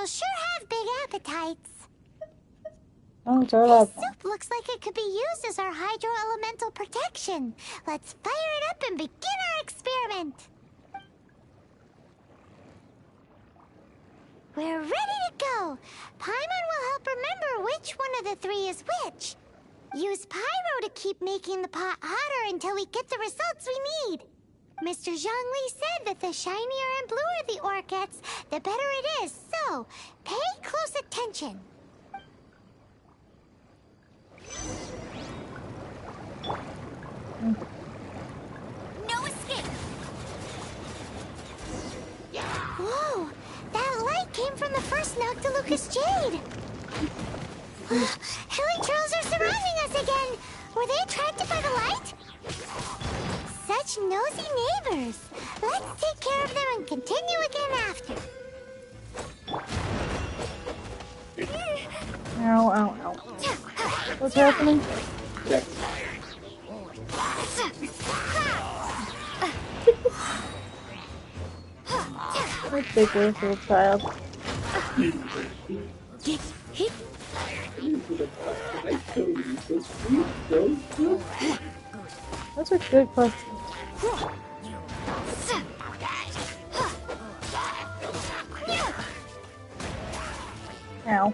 sure have big appetites. Oh, it's all This soup looks like it could be used as our hydro-elemental protection. Let's fire it up and begin our experiment. We're ready to go. Paimon will help remember which one of the three is which. Use pyro to keep making the pot hotter until we get the results we need. Mr. Zhongli said that the shinier and bluer the ore gets, the better it is. So, pay close attention. No escape! Whoa! That light came from the first Noctilucous Jade! Helichurls are surrounding us again! Were they attracted by the light? Such nosy neighbors! Let's take care of them and continue again after. Ow, ow, ow. What's happening? Ridiculous little child. That's a good question. Ow.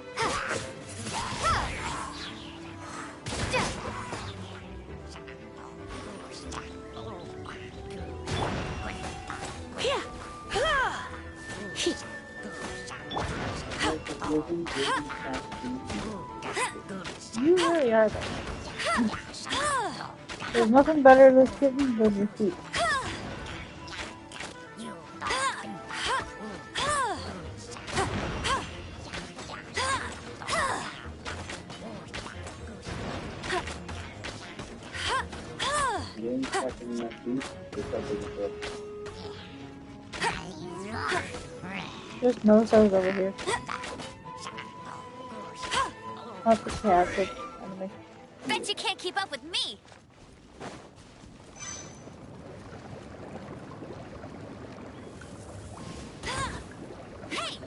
You really are though. There's nothing better to this kitten than your feet. Just notice I was over here. Not the cat, but enemy. Bet you can't keep up with me! Hey!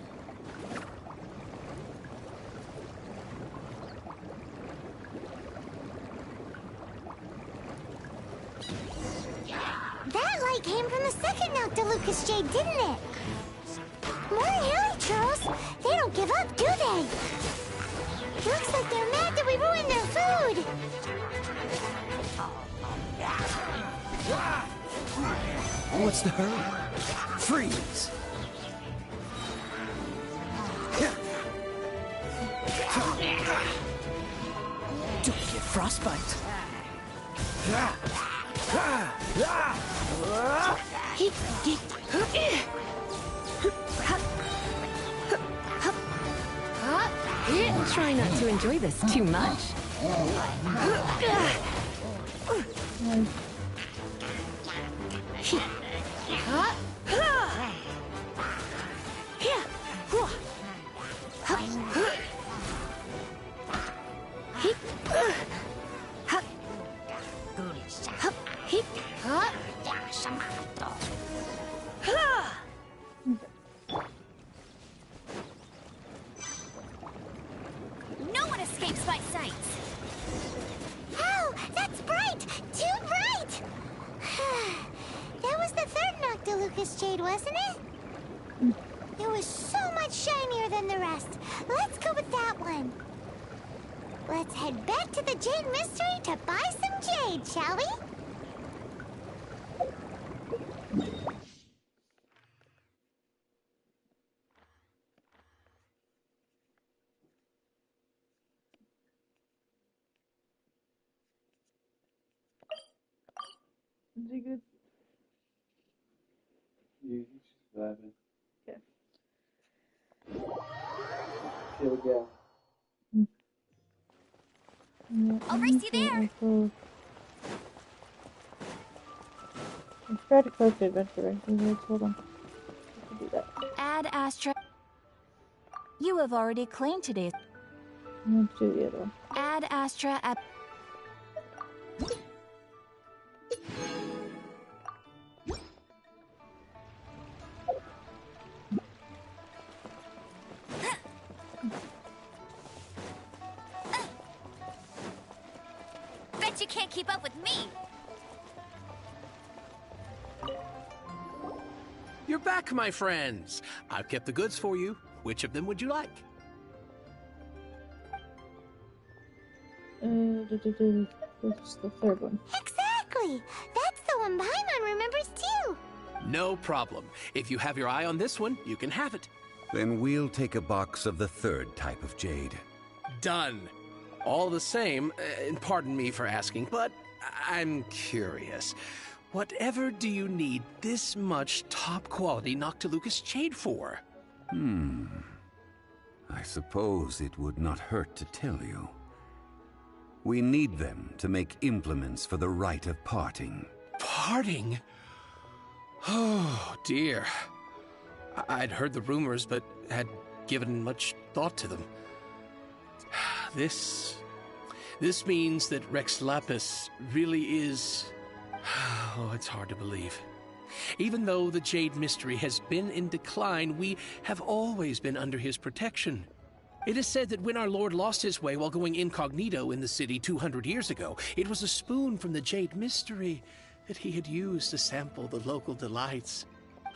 That light came from the second Noctilucous Jade, didn't it? More Helichurls! They don't give up, do they? Looks like they're mad that we ruined their food! What's the hurry? Freeze! Don't get frostbite! Try not to enjoy this too much. No one escapes my sight! Oh, that's bright! Too bright! That was the third Noctilucous Jade, wasn't it? It was so much shinier than the rest. Let's go with that one. Let's head back to the Jade Mystery to buy some jade, shall we? Is he good? Yeah, he's surviving. Okay. Kill gal. I'll race you there! Let's try to close the adventure. Hold on. Let's do that. Add Astra. You have already claimed today's. Let's do the other one. Add Astra at. you can't keep up with me. You're back, my friends. I've kept the goods for you. Which of them would you like? That's the third one. Exactly! That's the one Paimon remembers too! No problem. If you have your eye on this one, you can have it. Then we'll take a box of the third type of jade. Done. All the same, and pardon me for asking, but I'm curious. Whatever do you need this much top-quality Noctilucous jade for? I suppose it would not hurt to tell you. We need them to make implements for the rite of parting. Parting? Oh, dear. I'd heard the rumors, but had given much thought to them. This means that Rex Lapis really is... Oh, it's hard to believe. Even though the Jade Mystery has been in decline, we have always been under his protection. It is said that when our Lord lost his way while going incognito in the city 200 years ago, it was a spoon from the Jade Mystery that he had used to sample the local delights.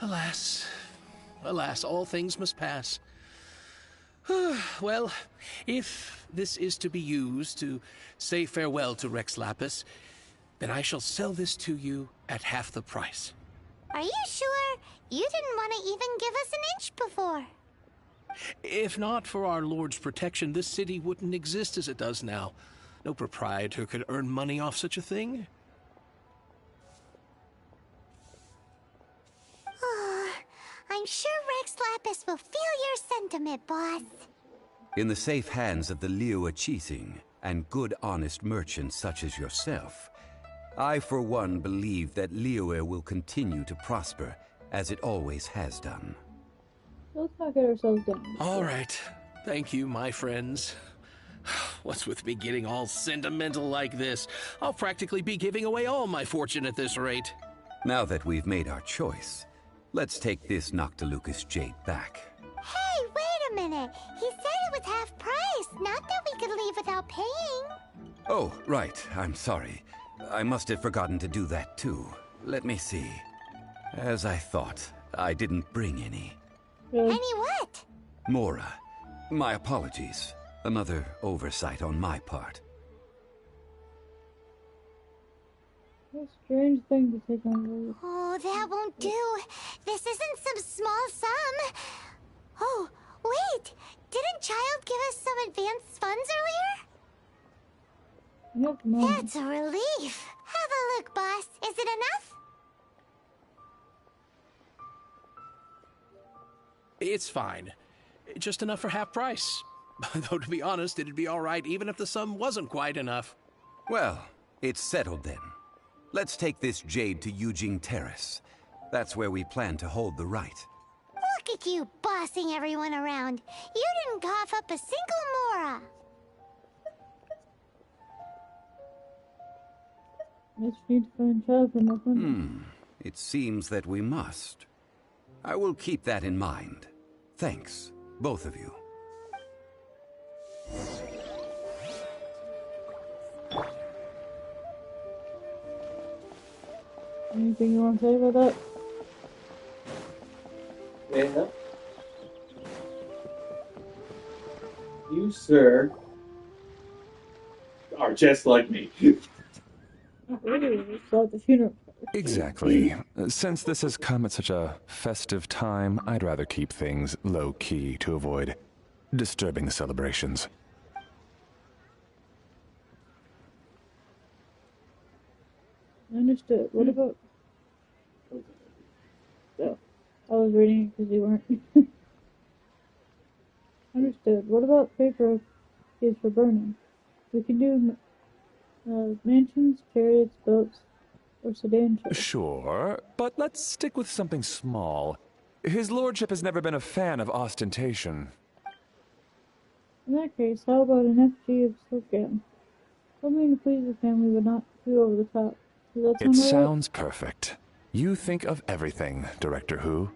Alas, alas, all things must pass. Well, if this is to be used to say farewell to Rex Lapis, then I shall sell this to you at half the price. Are you sure? You didn't want to even give us an inch before. If not for our Lord's protection, this city wouldn't exist as it does now. No proprietor could earn money off such a thing. I'm sure Rex Lapis will feel your sentiment, boss. In the safe hands of the Liyue Qixing and good honest merchants such as yourself, I for one believe that Liyue will continue to prosper as it always has done. Let's not get ourselves down. All right. Thank you, my friends. What's with me getting all sentimental like this? I'll practically be giving away all my fortune at this rate. Now that we've made our choice, let's take this Noctilucous jade back. Hey, wait a minute. He said it was half price, not that we could leave without paying. Oh, right. I'm sorry. I must have forgotten to do that too. Let me see. As I thought, I didn't bring any. Really? Any what? Mora, my apologies. Another oversight on my part. What a strange thing to take on board. Oh, that won't do. This isn't some small sum. Oh, wait. Didn't Child give us some advanced funds earlier? Yep, no. That's a relief. Have a look, boss. Is it enough? It's fine. Just enough for half price. Though, to be honest, it'd be all right even if the sum wasn't quite enough. Well, it's settled then. Let's take this jade to Yujing Terrace. That's where we plan to hold the rite. Look at you bossing everyone around. You didn't cough up a single mora. Guess we need to find Child for more fun. It seems that we must. I will keep that in mind. Thanks, both of you. Anything you want to say about that? Yeah. You, sir, are just like me. Not really. We saw at the funeral. Exactly. Since this has come at such a festive time, I'd rather keep things low-key to avoid disturbing the celebrations. Understood. What about... Oh, I was reading it because you weren't. Understood. What about paper is for burning? We can do mansions, chariots, boats, or sedan shows. Sure, but let's stick with something small. His lordship has never been a fan of ostentation. In that case, how about an FG of silkgam? Something to please the family, but not too over the top. Does that It sound right? sounds perfect. You think of everything, Director Who.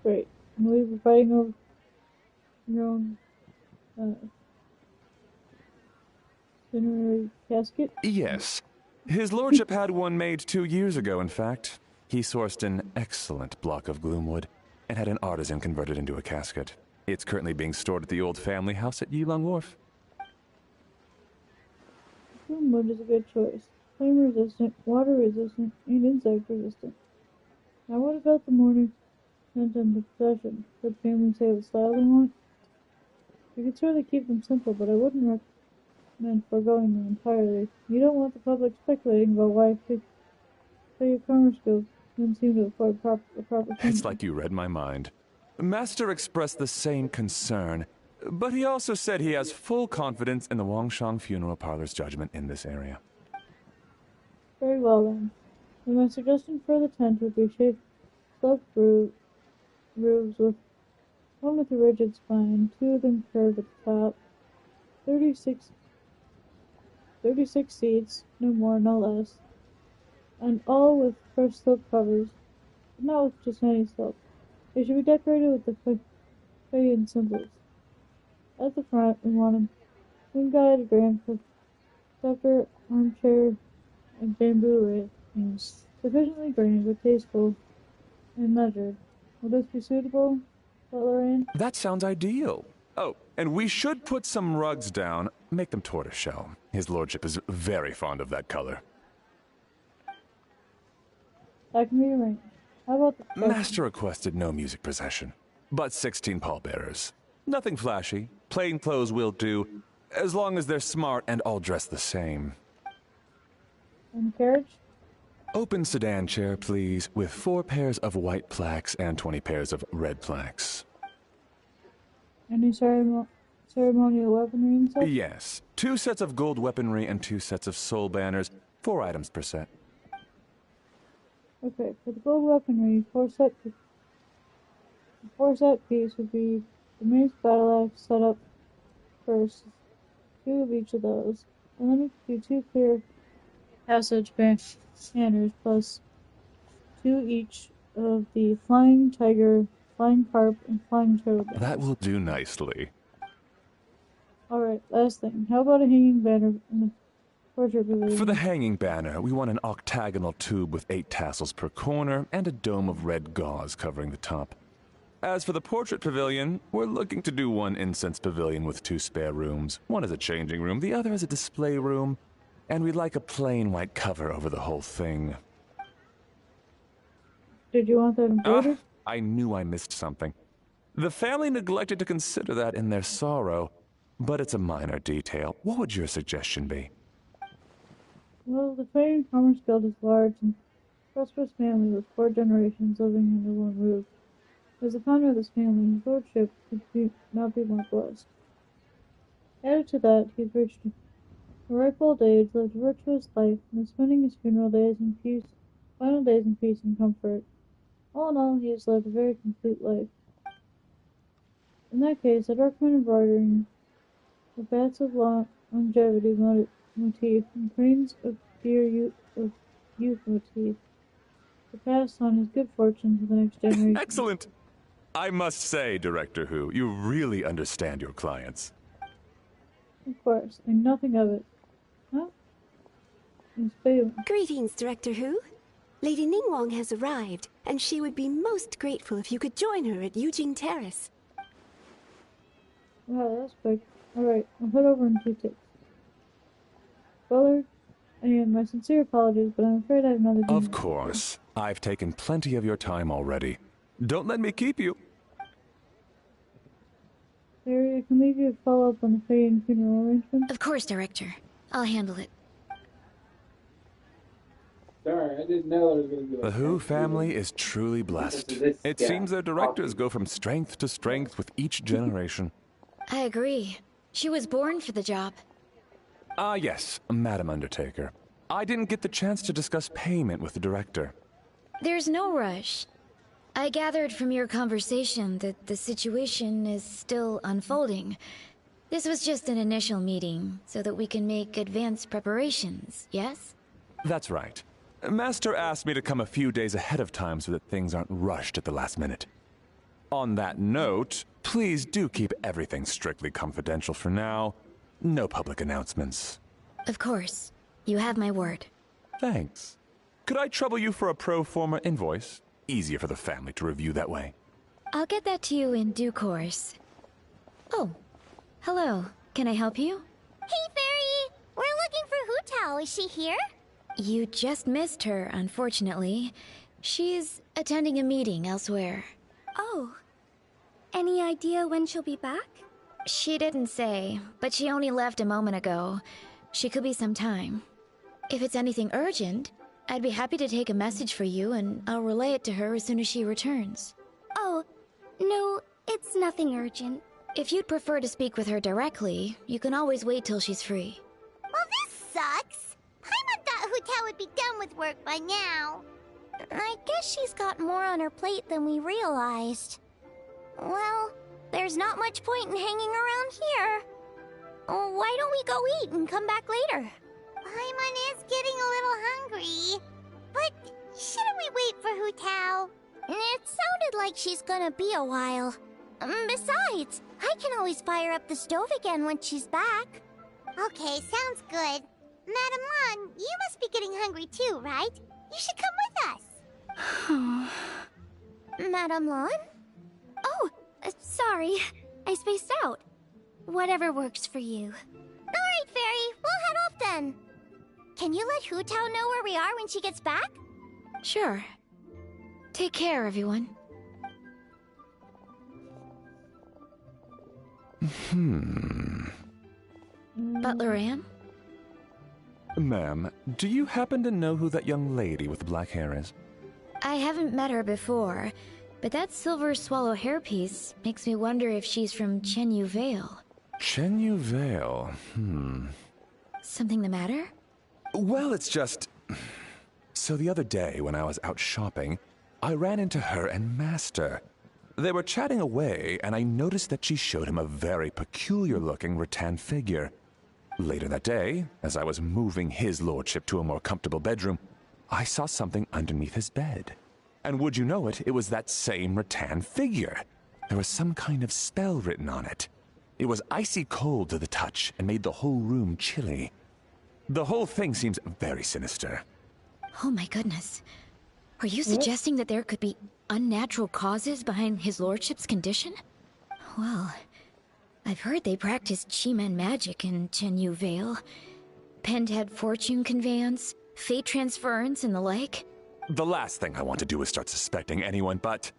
Great. And will you be fighting over your own funerary casket? Yes. His lordship had one made 2 years ago, in fact. He sourced an excellent block of gloomwood and had an artisan convert it into a casket. It's currently being stored at the old family house at Yilong Wharf. Gloomwood is a good choice. Flame resistant, water resistant, and insect resistant. Now what about the morning spent in the possession? Could family say what style they want? You could certainly keep them simple, but I wouldn't recommend foregoing them entirely. You don't want the public speculating about why your commerce skills didn't seem to afford a proper It's treatment. like you read my mind. Master expressed the same concern, but he also said he has full confidence in the Wangshang Funeral Parlor's judgment in this area. Very well then. And my suggestion for the tent would be sloped roofs with one with a rigid spine, 2 of them curved at the top, 36 seats, no more, no less, and all with fresh silk covers, but not with just any silk. They should be decorated with the Feian symbols. At the front, we want a moon-guided grand scepter, armchair, and bamboo railings, sufficiently grand but tasteful and measured. Will this be suitable, Lorraine? That sounds ideal. Oh, and we should put some rugs down. Make them tortoiseshell. His lordship is very fond of that color. That can be arranged. How about the Master requested no music procession, but 16 pallbearers. Nothing flashy. Plain clothes will do, as long as they're smart and all dressed the same. and carriage? Open sedan chair, please, with 4 pairs of white plaques and 20 pairs of red plaques. Any ceremonial weaponry and such? Yes. 2 sets of gold weaponry and 2 sets of soul banners. 4 items per set. Okay, for the gold weaponry, 4 set piece would be the mace battle axe set up first, 2 of each of those, and then we could do 2 clear passage banners plus 2 each of the flying tiger, flying carp, and flying turtle banners. That will do nicely. Alright, last thing. How about a hanging banner in the portrait pavilion? For the hanging banner, we want an octagonal tube with 8 tassels per corner and a dome of red gauze covering the top. As for the portrait pavilion, we're looking to do 1 incense pavilion with 2 spare rooms. One is a changing room, the other is a display room, and we'd like a plain white cover over the whole thing. Did you want that embroidered? I knew I missed something. The family neglected to consider that in their sorrow, but it's a minor detail. What would your suggestion be? Well, the Fey Commerce Guild is large and prosperous family with 4 generations living under one roof. As the founder of this family, his lordship could not be more blessed. Added to that, he has reached a ripe old age, lived a virtuous life, and is spending his final days in peace and comfort. All in all, he has lived a very complete life. In that case, I'd recommend embroidering the bats of longevity motif and cranes of youth motif to pass on his good fortune to the next generation. Excellent! I must say, Director Who, you really understand your clients. Of course, and nothing of it. Huh? Miss Bailey. Greetings, Director Who. Lady Ningguang has arrived, and she would be most grateful if you could join her at Yujing Terrace. Wow, that's quick. Alright, I'll head over in 2 ticks. Bullard, and my sincere apologies, but I'm afraid I have another dinner. Of course. I've taken plenty of your time already. Don't let me keep you. Barry, I can leave you a follow-up on the Fey and funeral arrangements. Of course, Director. I'll handle it. Sorry, I didn't know I was going to do The Who family is truly blessed. It seems their directors go from strength to strength with each generation. I agree. She was born for the job. Ah, yes, Madam Undertaker. I didn't get the chance to discuss payment with the director. There's no rush. I gathered from your conversation that the situation is still unfolding. This was just an initial meeting, so that we can make advanced preparations, yes? That's right. Master asked me to come a few days ahead of time so that things aren't rushed at the last minute. On that note, please do keep everything strictly confidential for now. No public announcements. Of course. You have my word. Thanks. Could I trouble you for a pro forma invoice? Easier for the family to review that way. I'll get that to you in due course. Oh, hello. Can I help you? Hey, Fairy! We're looking for Hu Tao. Is she here? You just missed her, unfortunately. She's attending a meeting elsewhere. Oh. Any idea when she'll be back? She didn't say, but she only left a moment ago. She could be some time. If it's anything urgent, I'd be happy to take a message for you and I'll relay it to her as soon as she returns. Oh, no, it's nothing urgent. If you'd prefer to speak with her directly, you can always wait till she's free. Well, this sucks. Paimon thought Hu Tao would be done with work by now. I guess she's got more on her plate than we realized. Well, there's not much point in hanging around here. Why don't we go eat and come back later? Paimon is getting a little hungry. But shouldn't we wait for Hu Tao? It sounded like she's gonna be a while. Besides, I can always fire up the stove again when she's back. Okay, sounds good. Madame Lan, you must be getting hungry too, right? You should come with us. Madame Lan? Oh, sorry. I spaced out. Whatever works for you. Alright, Fairy. We'll head off then. Can you let Hu Tao know where we are when she gets back? Sure. Take care, everyone. Butler Anne? Ma'am, do you happen to know who that young lady with the black hair is? I haven't met her before, but that silver swallow hairpiece makes me wonder if she's from Chenyu Vale. Chenyu Vale, Something the matter? Well, it's just... So the other day, when I was out shopping, I ran into her and Master. They were chatting away, and I noticed that she showed him a very peculiar-looking rattan figure. Later that day, as I was moving his lordship to a more comfortable bedroom, I saw something underneath his bed. And would you know it, it was that same rattan figure. There was some kind of spell written on it. It was icy cold to the touch and made the whole room chilly. The whole thing seems very sinister. Oh my goodness. Are you suggesting that there could be unnatural causes behind his lordship's condition? Well, I've heard they practice Chi-Man magic in Chenyu Vale. Pentad fortune conveyance, fate transference, and the like. The last thing I want to do is start suspecting anyone, but...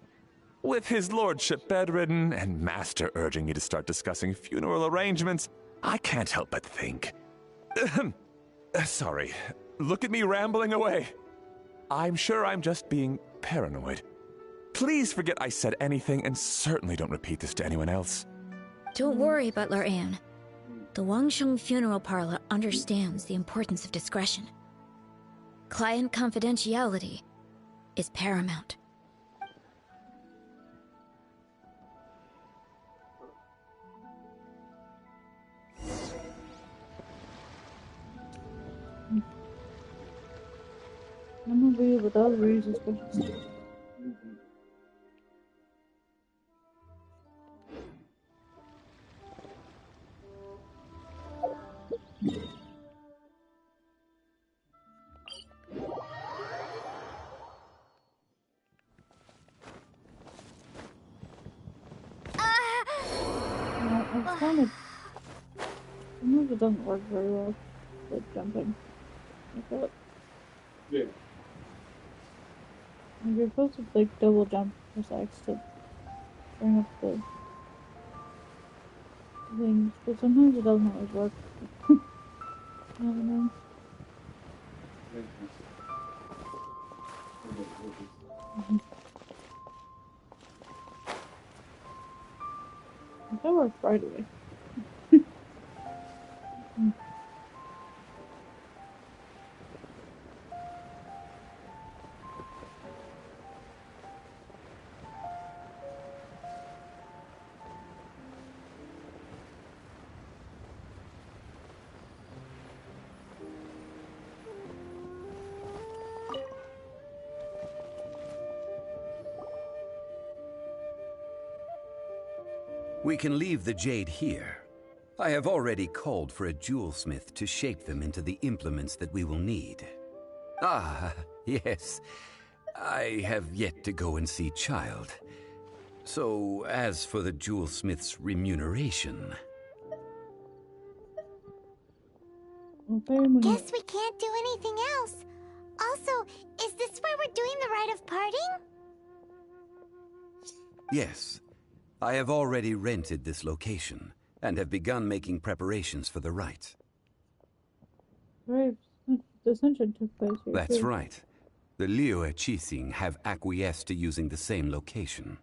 with his lordship bedridden and Master urging me to start discussing funeral arrangements, I can't help but think. Sorry. Look at me rambling away. I'm sure I'm just being paranoid. Please forget I said anything and certainly don't repeat this to anyone else. Don't worry, Butler Anne. The Wangsheng Funeral Parlor understands the importance of discretion. Client confidentiality is paramount. I'm gonna be without reason, especially. It's kind of... Sometimes it doesn't work very well, like jumping like that. Yeah. Like you're supposed to like double jump for X to bring up the things, but sometimes it doesn't always work. I don't know. That worked right away. We can leave the jade here. I have already called for a jewelsmith to shape them into the implements that we will need. Ah, yes. I have yet to go and see Child. So, as for the jewelsmith's remuneration... Guess we can't do anything else. Also, is this where we're doing the rite of parting? Yes. I have already rented this location, and have begun making preparations for the rite. Right. The ascension took place here. That's too. right. The Liyue Qixing have acquiesced to using the same location.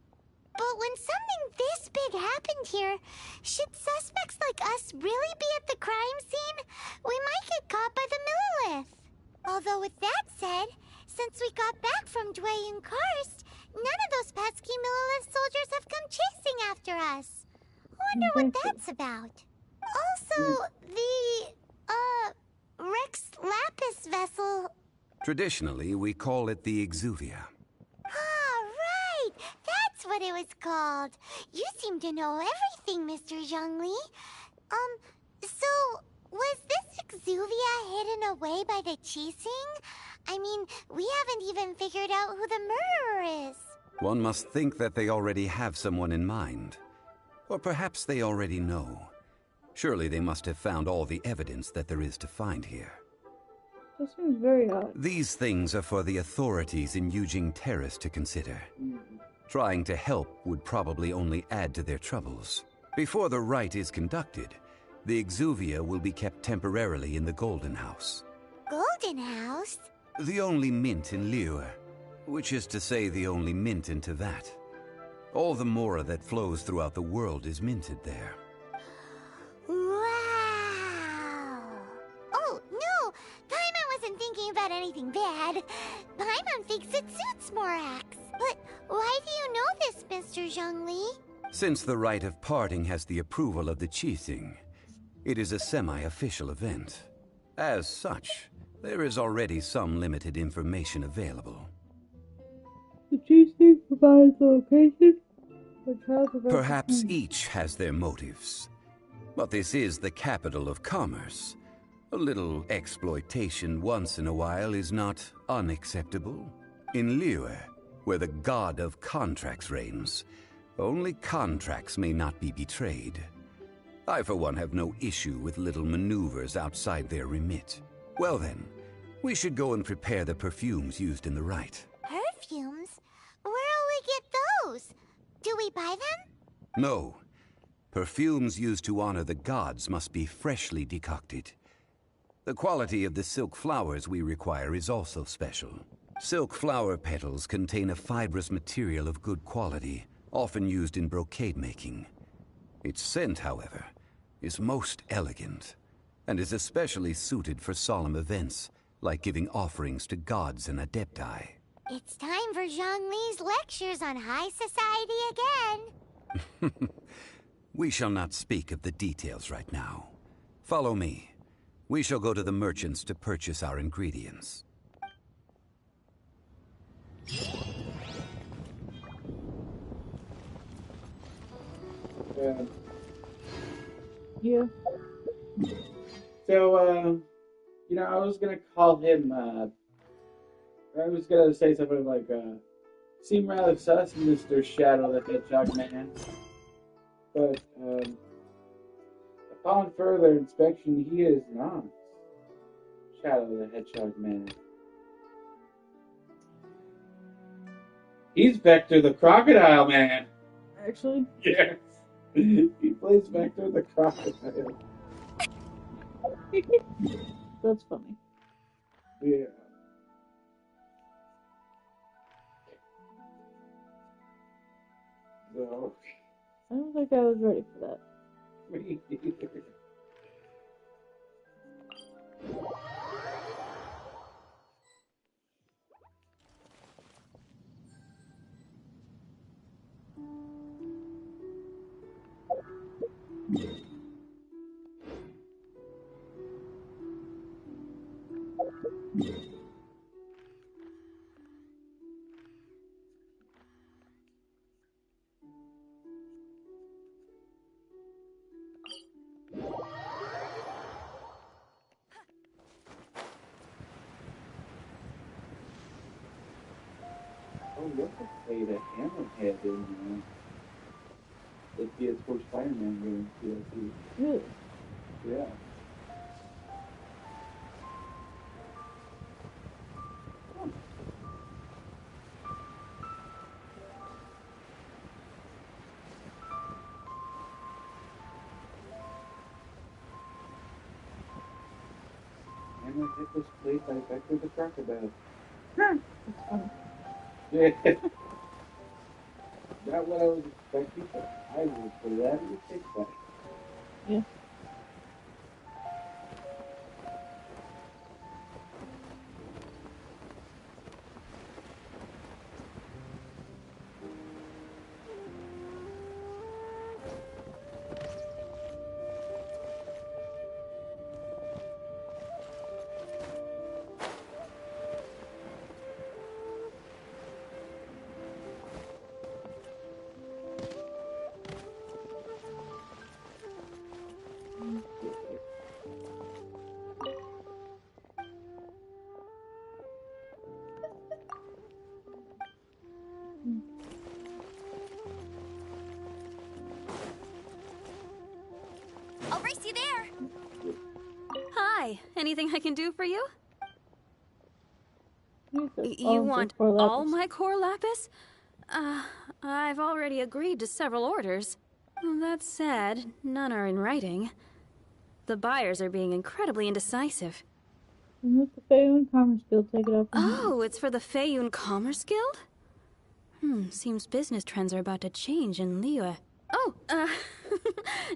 But when something this big happened here, should suspects like us really be at the crime scene? We might get caught by the Millilith. Although with that said, since we got back from Dwayne Karst, none of those pesky Millilith soldiers have come chasing after us. Wonder what that's about. Also, the, Rex Lapis vessel... Traditionally, we call it the Exuvia. Ah, right! That's what it was called. You seem to know everything, Mr. Zhongli. So, was this Exuvia hidden away by the Qixing? I mean, we haven't even figured out who the murderer is. One must think that they already have someone in mind. Or perhaps they already know. Surely they must have found all the evidence that there is to find here. That seems very odd. These things are for the authorities in Yujing Terrace to consider. Trying to help would probably only add to their troubles. Before the rite is conducted, the Exuvia will be kept temporarily in the Golden House. Golden House? The only mint in Liyue, which is to say the only mint in Tevat. All the mora that flows throughout the world is minted there. Wow! Oh, no! Paimon wasn't thinking about anything bad. Paimon thinks it suits Morax. But why do you know this, Mr. Zhongli? Since the rite of parting has the approval of the Qixing, it is a semi-official event. As such, there is already some limited information available. The Qixing provides the location, but Child provides Perhaps the each has their motives. But this is the capital of commerce. A little exploitation once in a while is not unacceptable. In Liyue, where the god of contracts reigns, only contracts may not be betrayed. I, for one, have no issue with little maneuvers outside their remit. Well then, we should go and prepare the perfumes used in the rite. Perfumes? Where'll we get those? Do we buy them? No. Perfumes used to honor the gods must be freshly decocted. The quality of the silk flowers we require is also special. Silk flower petals contain a fibrous material of good quality, often used in brocade making. Its scent, however, is most elegant, and is especially suited for solemn events, like giving offerings to gods and adepti. It's time for Zhongli's lectures on high society again. We shall not speak of the details right now. Follow me. We shall go to the merchants to purchase our ingredients. Yeah. So, I was gonna call him, I was gonna say something like, seem rather sus, Mr. Shadow the Hedgehog Man. But, upon further inspection, he is not Shadow the Hedgehog Man. He's Vector the Crocodile Man. Actually? Yes. He plays Vector the Crocodile. That's funny. Yeah. So, I don't think I was ready for that. me neither. Oh, look at the Hammerhead in the PS4 Spider-Man game DLC. Really? Yeah. Hammerhead was played by Vector the Crocodile. That's funny. Yeah. Not what I was expecting, but I will gladly take that. Yeah. I'll race you there. Hi, anything I can do for you? You want all my core lapis? I've already agreed to several orders. That said, none are in writing. The buyers are being incredibly indecisive. And let the Feiyun Commerce Guild take it up. Oh, it's for the Feiyun Commerce Guild? Seems business trends are about to change in Liyue. Oh,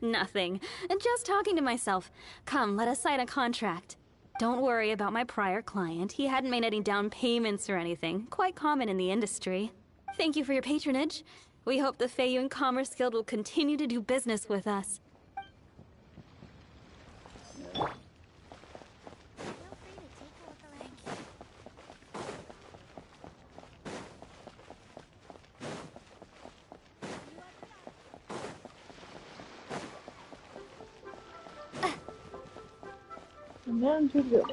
nothing. Just talking to myself. Come, let us sign a contract. Don't worry about my prior client. He hadn't made any down payments or anything. Quite common in the industry. Thank you for your patronage. We hope the Feiyun Commerce Guild will continue to do business with us.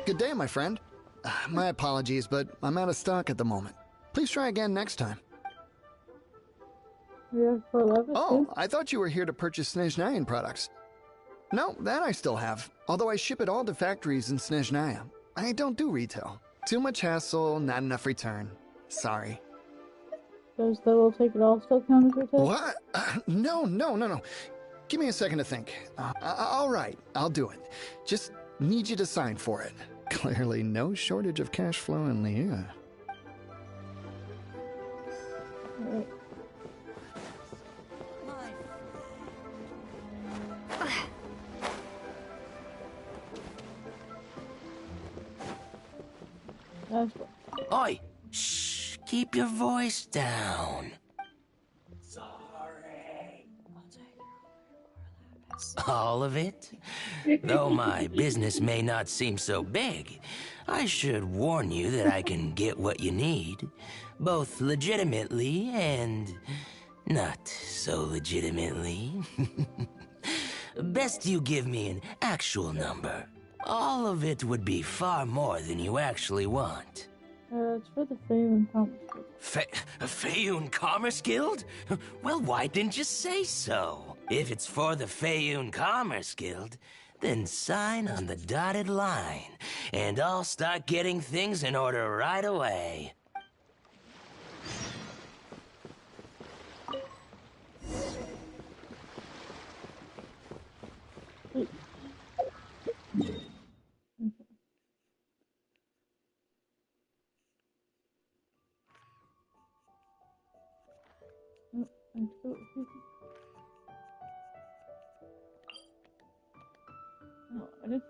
Good day, my friend. My apologies, but I'm out of stock at the moment. Please try again next time. Oh, I thought you were here to purchase Snezhnayan products. No, that I still have. Although I ship it all to factories in Snezhnaya. I don't do retail. Too much hassle, not enough return. Sorry. Does the will take it all still count as retail? What? No. Give me a second to think. All right, I'll do it. Just need you to sign for it. Clearly no shortage of cash flow in Liyue. Alright. Oi! Shh! Keep your voice down. Sorry. All of it? Though my business may not seem so big, I should warn you that I can get what you need, both legitimately and not so legitimately. Best you give me an actual number. All of it would be far more than you actually want. It's for the Feiyun Commerce Guild. Feiyun Commerce Guild? Well, why didn't you say so? If it's for the Feiyun Commerce Guild, then sign on the dotted line, and I'll start getting things in order right away. Oh, I didn't.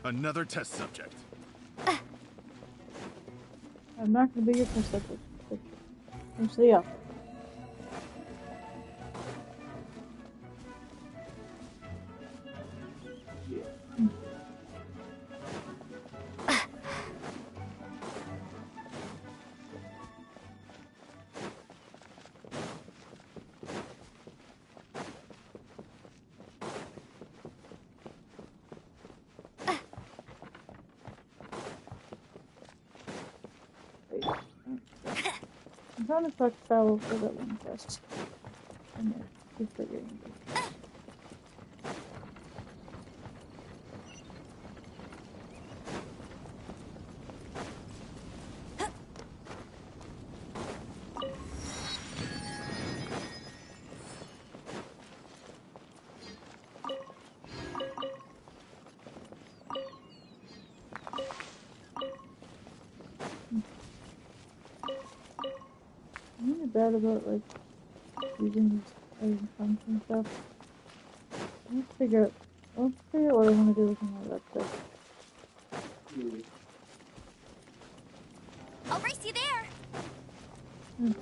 Another test subject. I'm not going to be your test subject. Actually, yeah. trying to collect travel for that one quest. And I keep forgetting it. I'm really bad about like using these item pumps and stuff. I'll figure out what I want to do with all that stuff. I'll race you there.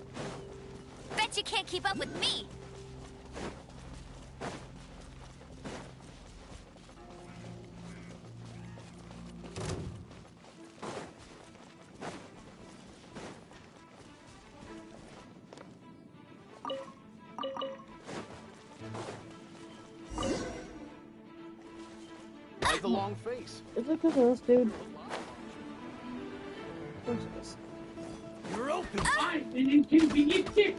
Bet you can't keep up with me. The long face. Is it because of this dude? Of course it is. You're open. Fine, then you can be it.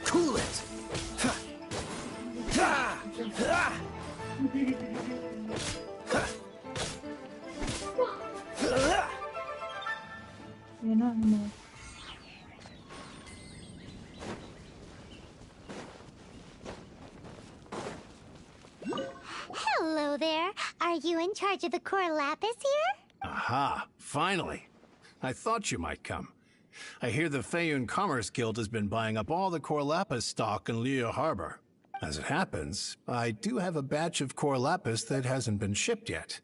Cool it. Yeah, not anymore. Hello there. Are you in charge of the core lapis here? Aha, finally. I thought you might come. I hear the Feiyun Commerce Guild has been buying up all the core lapis stock in Liyue Harbor. As it happens, I do have a batch of core lapis that hasn't been shipped yet.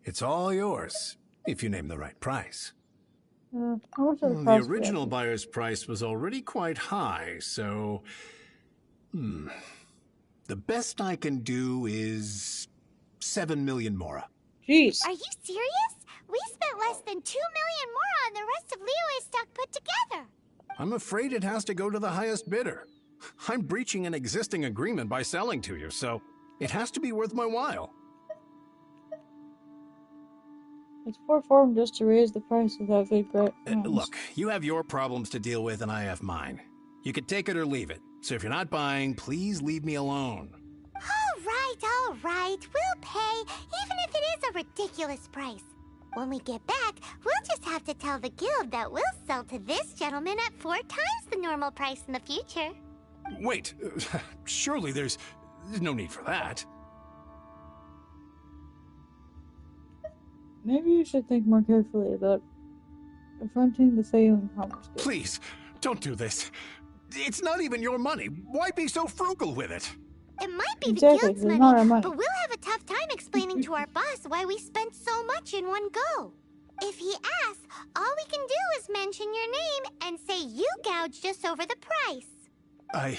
It's all yours, if you name the right price. How much does it The cost original for that? buyer's price was already quite high, so... The best I can do is 7 million mora. Jeez. Are you serious? We spent less than 2 million more on the rest of Liyue's stock put together. I'm afraid it has to go to the highest bidder. I'm breaching an existing agreement by selling to you, so it has to be worth my while. It's poor form just to raise the price without good grounds. Look, you have your problems to deal with and I have mine. You can take it or leave it. So if you're not buying, please leave me alone. All right. We'll pay, even if it is a ridiculous price. When we get back, we'll just have to tell the guild that we'll sell to this gentleman at 4 times the normal price in the future. Wait, surely there's no need for that. Maybe you should think more carefully about confronting the Feiyun Commerce Guild. Please, don't do this. It's not even your money. Why be so frugal with it? It might be Exactly, the guild's it's not our money. but we'll have a tough time explaining to our boss why we spent so much in one go. If he asks, all we can do is mention your name and say you gouged us over the price.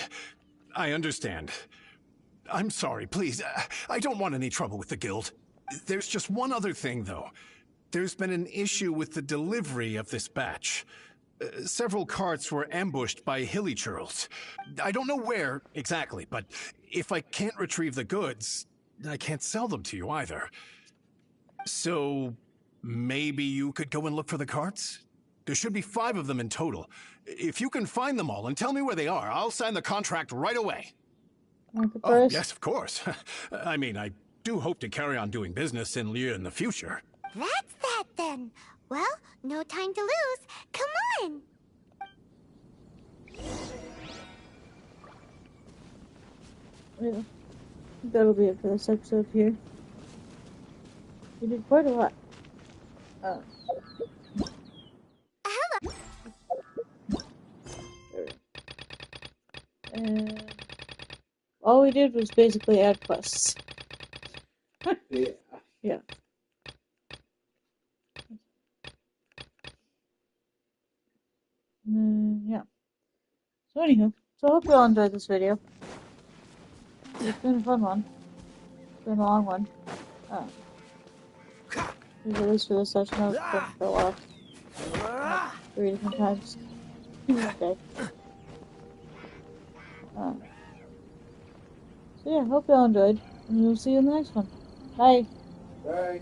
I understand. I'm sorry, please. I don't want any trouble with the guild. There's just one other thing, though. There's been an issue with the delivery of this batch. Several carts were ambushed by hilly churls. I don't know where exactly, but if I can't retrieve the goods, I can't sell them to you either. So maybe you could go and look for the carts? There should be 5 of them in total. If you can find them all and tell me where they are, I'll sign the contract right away. Oh, yes, of course. I mean, I do hope to carry on doing business in Liyue in the future. That's that then. Well, no time to lose. Come on. Yeah, I think that'll be it for this episode here. We did quite a lot. Hello. And all we did was basically add quests. Yeah. Yeah. Yeah. So anywho, so I hope you all enjoyed this video. It's been a fun one. It's been a long one. At least for this session, I was playing for a while. 3 different times. Okay. So yeah, hope you all enjoyed, and we'll see you in the next one. Bye! Bye.